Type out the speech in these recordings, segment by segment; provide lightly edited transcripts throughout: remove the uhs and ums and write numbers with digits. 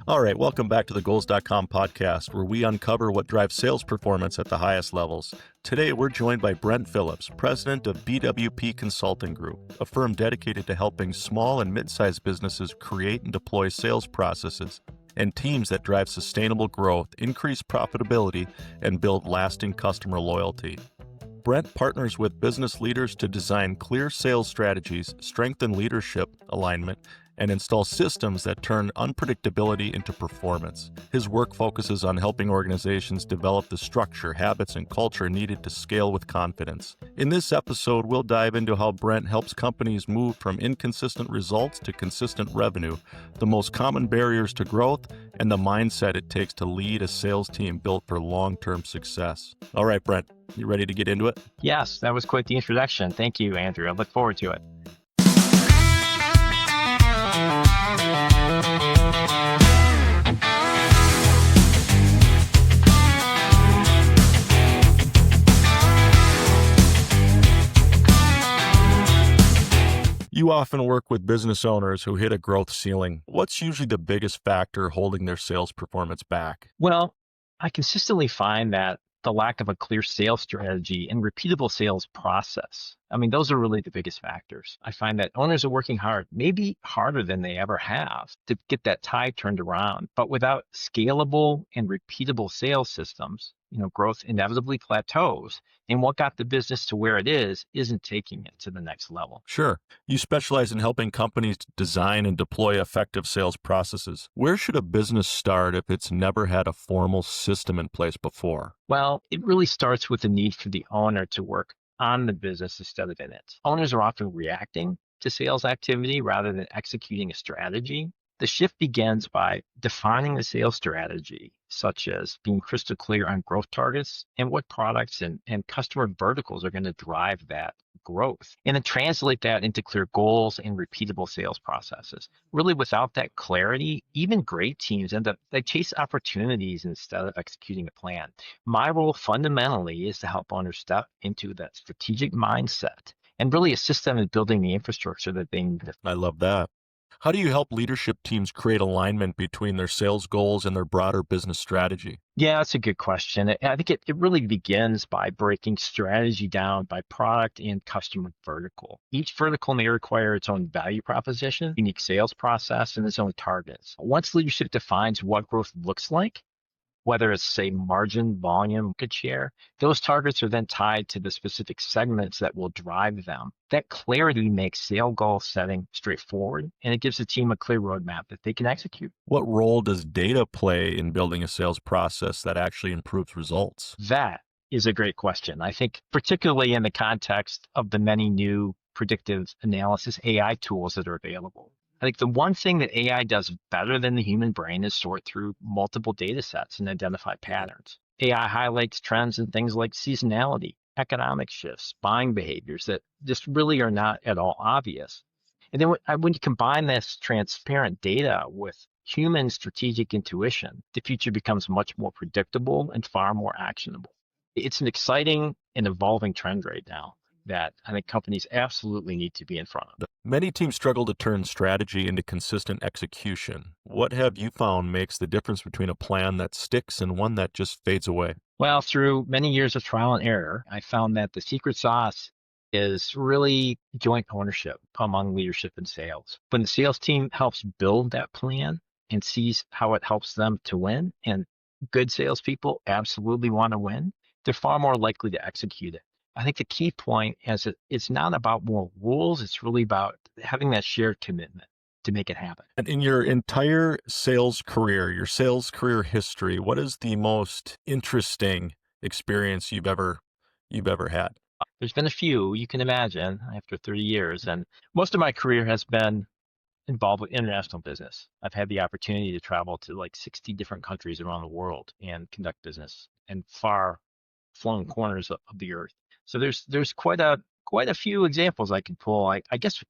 All right, welcome back to the Goals.com podcast, where we uncover what drives sales performance at the highest levels. Today, we're joined by Brent Phillips, president of BWP Consulting Group, a firm dedicated to helping small and mid-sized businesses create and deploy sales processes and teams that drive sustainable growth, increase profitability, and build lasting customer loyalty. Brent partners with business leaders to design clear sales strategies, strengthen leadership alignment, and install systems that turn unpredictability into performance. His work focuses on helping organizations develop the structure, habits, and culture needed to scale with confidence. In this episode, we'll dive into how Brent helps companies move from inconsistent results to consistent revenue, the most common barriers to growth, and the mindset it takes to lead a sales team built for long-term success. All right, Brent, you ready to get into it? Yes, that was quite the introduction. Thank you, Andrew. I look forward to it. You often work with business owners who hit a growth ceiling. What's usually the biggest factor holding their sales performance back? Well, I consistently find that the lack of a clear sales strategy and repeatable sales process. Those are really the biggest factors. I find that owners are working hard, maybe harder than they ever have, to get that tide turned around. But without scalable and repeatable sales systems, growth inevitably plateaus. And what got the business to where it is isn't taking it to the next level. Sure. You specialize in helping companies design and deploy effective sales processes. Where should a business start if it's never had a formal system in place before? Well, it really starts with the need for the owner to work on the business instead of in it. Owners are often reacting to sales activity rather than executing a strategy. The shift begins by defining the sales strategy, such as being crystal clear on growth targets and what products and customer verticals are going to drive that growth, and then translate that into clear goals and repeatable sales processes. Really, without that clarity, even great teams they chase opportunities instead of executing a plan. My role fundamentally is to help owners step into that strategic mindset and really assist them in building the infrastructure that they need. I love that. How do you help leadership teams create alignment between their sales goals and their broader business strategy? Yeah, that's a good question. I think it really begins by breaking strategy down by product and customer vertical. Each vertical may require its own value proposition, unique sales process, and its own targets. Once leadership defines what growth looks like, whether it's, say, margin, volume, market share, those targets are then tied to the specific segments that will drive them. That clarity makes sale goal setting straightforward, and it gives the team a clear roadmap that they can execute. What role does data play in building a sales process that actually improves results? That is a great question. I think particularly in the context of the many new predictive analysis AI tools that are available. I think the one thing that AI does better than the human brain is sort through multiple data sets and identify patterns. AI highlights trends in things like seasonality, economic shifts, buying behaviors that just really are not at all obvious. And then when you combine this transparent data with human strategic intuition, the future becomes much more predictable and far more actionable. It's an exciting and evolving trend right now that I think companies absolutely need to be in front of. Many teams struggle to turn strategy into consistent execution. What have you found makes the difference between a plan that sticks and one that just fades away? Well, through many years of trial and error, I found that the secret sauce is really joint ownership among leadership and sales. When the sales team helps build that plan and sees how it helps them to win, and good salespeople absolutely want to win, they're far more likely to execute it. I think the key point is that it's not about more rules. It's really about having that shared commitment to make it happen. And in your entire sales career, your sales career history, what is the most interesting experience you've ever had? There's been a few, you can imagine, after 30 years. And most of my career has been involved with international business. I've had the opportunity to travel to like 60 different countries around the world and conduct business in far-flung corners of the earth. So there's quite a few examples I can pull. I guess,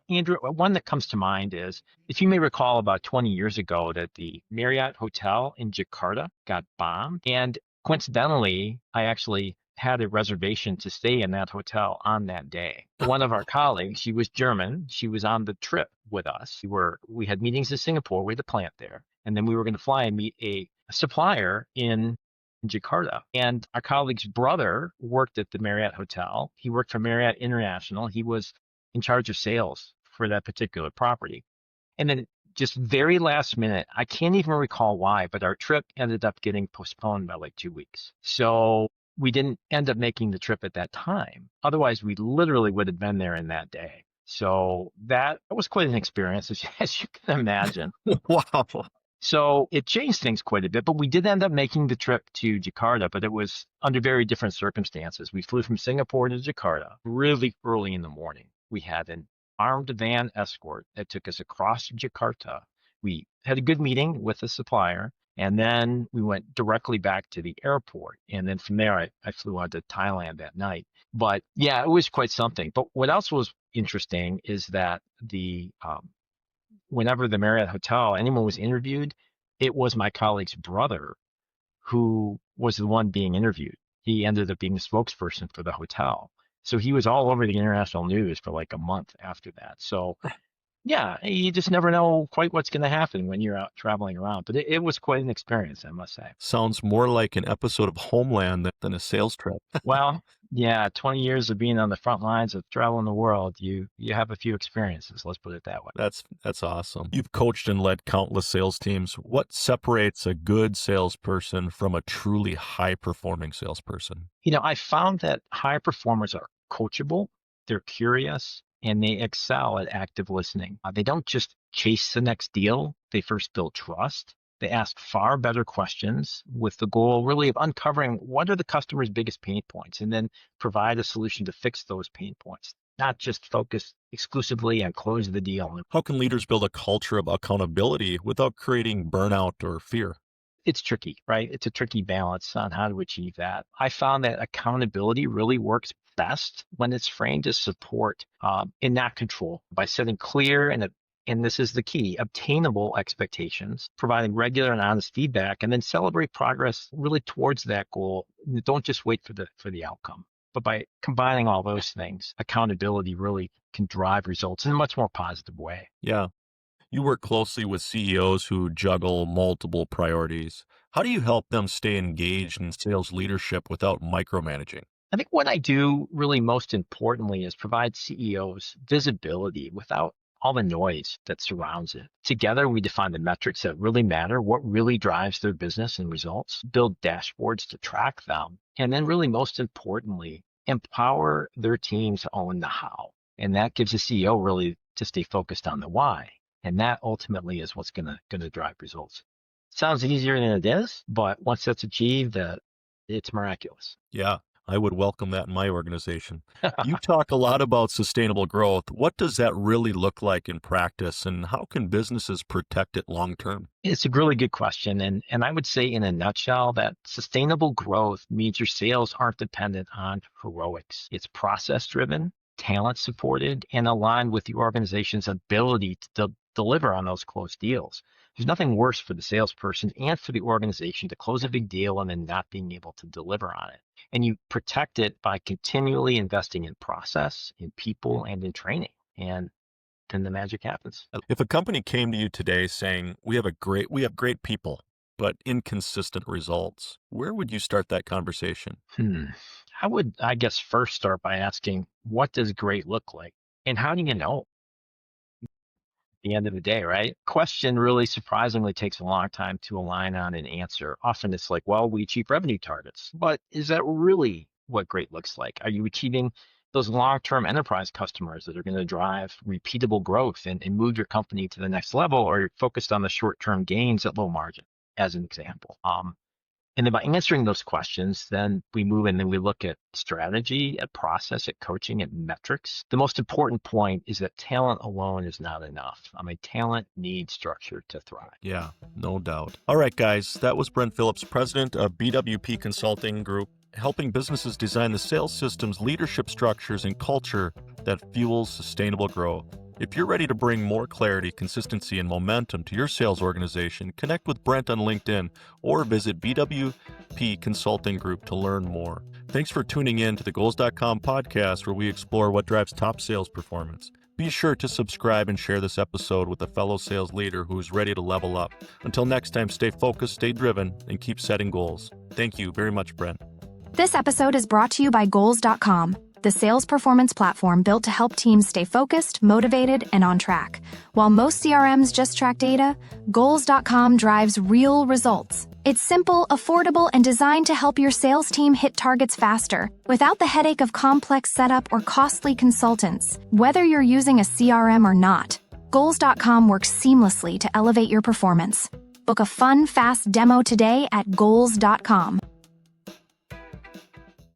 Andrew, one that comes to mind is, if you may recall, about 20 years ago that the Marriott Hotel in Jakarta got bombed. And coincidentally, I actually had a reservation to stay in that hotel on that day. One of our colleagues, she was German. She was on the trip with us. We had meetings in Singapore. We had a plant there. And then we were going to fly and meet a supplier in Jakarta. And our colleague's brother worked at the Marriott Hotel. He worked for Marriott International. He was in charge of sales for that particular property. And then just very last minute, I can't even recall why, but our trip ended up getting postponed by like 2 weeks. So we didn't end up making the trip at that time. Otherwise, we literally would have been there in that day. So that was quite an experience, as you can imagine. Wow. So it changed things quite a bit, but we did end up making the trip to Jakarta, but it was under very different circumstances. We flew from Singapore to Jakarta really early in the morning. We had an armed van escort that took us across Jakarta. We had a good meeting with the supplier, and then we went directly back to the airport. And then from there, I flew on to Thailand that night. But yeah, it was quite something. But what else was interesting is that whenever the Marriott Hotel, anyone was interviewed, it was my colleague's brother who was the one being interviewed. He ended up being the spokesperson for the hotel. So he was all over the international news for like a month after that. So yeah, you just never know quite what's going to happen when you're out traveling around. But it was quite an experience, I must say. Sounds more like an episode of Homeland than a sales trip. Well, yeah, 20 years of being on the front lines of traveling the world, you have a few experiences, let's put it that way. That's awesome. You've coached and led countless sales teams. What separates a good salesperson from a truly high-performing salesperson? I found that high performers are coachable, they're curious, and they excel at active listening. They don't just chase the next deal. They first build trust. They ask far better questions with the goal really of uncovering what are the customer's biggest pain points and then provide a solution to fix those pain points, not just focus exclusively on closing the deal. How can leaders build a culture of accountability without creating burnout or fear? It's tricky, right? It's a tricky balance on how to achieve that. I found that accountability really works best when it's framed as support and not control by setting clear and this is the key, obtainable expectations, providing regular and honest feedback, and then celebrate progress really towards that goal. Don't just wait for the outcome. But by combining all those things, accountability really can drive results in a much more positive way. Yeah. You work closely with CEOs who juggle multiple priorities. How do you help them stay engaged in sales leadership without micromanaging? I think what I do really most importantly is provide CEOs visibility without all the noise that surrounds it. Together, we define the metrics that really matter, what really drives their business and results, build dashboards to track them, and then really most importantly, empower their teams to own the how. And that gives the CEO really to stay focused on the why. And that ultimately is what's going to drive results. Sounds easier than it is, but once that's achieved, it's miraculous. Yeah, I would welcome that in my organization. You talk a lot about sustainable growth. What does that really look like in practice, and how can businesses protect it long term? It's a really good question. And I would say in a nutshell that sustainable growth means your sales aren't dependent on heroics. It's process driven, talent supported, and aligned with the organization's ability to deliver on those closed deals. There's nothing worse for the salesperson and for the organization to close a big deal and then not being able to deliver on it. And you protect it by continually investing in process, in people, and in training. And then the magic happens. If a company came to you today saying, we have great people, but inconsistent results, where would you start that conversation? I would, I guess, first start by asking, what does great look like? And how do you know? The end of the day, right? Question really surprisingly takes a long time to align on an answer. Often it's like, well, we achieve revenue targets, but is that really what great looks like? Are you achieving those long-term enterprise customers that are going to drive repeatable growth and move your company to the next level, or you're focused on the short-term gains at low margin, as an example? And then by answering those questions, then we move and then we look at strategy, at process, at coaching, at metrics. The most important point is that talent alone is not enough. Talent needs structure to thrive. Yeah, no doubt. All right, guys, that was Brent Phillips, president of BWP Consulting Group, helping businesses design the sales systems, leadership structures, and culture that fuels sustainable growth. If you're ready to bring more clarity, consistency, and momentum to your sales organization, connect with Brent on LinkedIn or visit BWP Consulting Group to learn more. Thanks for tuning in to the Goals.com podcast, where we explore what drives top sales performance. Be sure to subscribe and share this episode with a fellow sales leader who's ready to level up. Until next time, stay focused, stay driven, and keep setting goals. Thank you very much, Brent. This episode is brought to you by Goals.com, the sales performance platform built to help teams stay focused, motivated, and on track. While most CRMs just track data, Goals.com drives real results. It's simple, affordable, and designed to help your sales team hit targets faster, without the headache of complex setup or costly consultants. Whether you're using a CRM or not, Goals.com works seamlessly to elevate your performance. Book a fun, fast demo today at Goals.com.